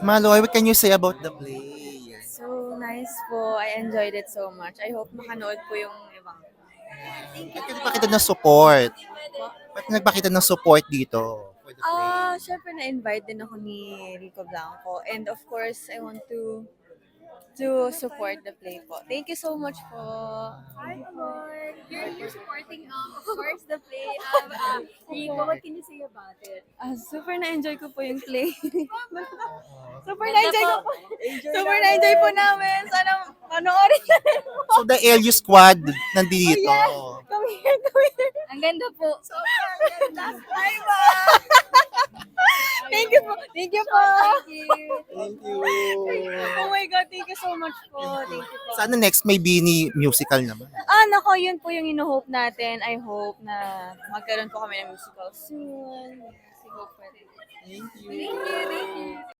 Maloy, what can you say about the play? So nice po. I enjoyed it so much. I hope makanood po yung ibang. Thank you Ba't ka po. nagpakita ng support? Ba't ka nagpakita ng support dito for the play? Syempre na-invite din ako ni Rico Blanco. And of course, I want to support the play po. Thank you so much po. Hi, Amor. You're supporting, of course, the play. Rico, what can you say about it? Super na-enjoy ko po yung play. Super na-enjoy ko po. Super na-enjoy po namin. Sana panoorin niyo rin po. So the LU squad nandito. Yes! Come here, come here. Ang ganda po. Hi, ba? Thank you po. Thank you po. Thank you. Oh my God, thank you so much po. Thank you po. Sana next may Bini musical naman. Nako, yun po yung ino-hope natin. I hope na magkaroon po kami ng musical soon. Yes, I hope pwede. Thank you. Thank you.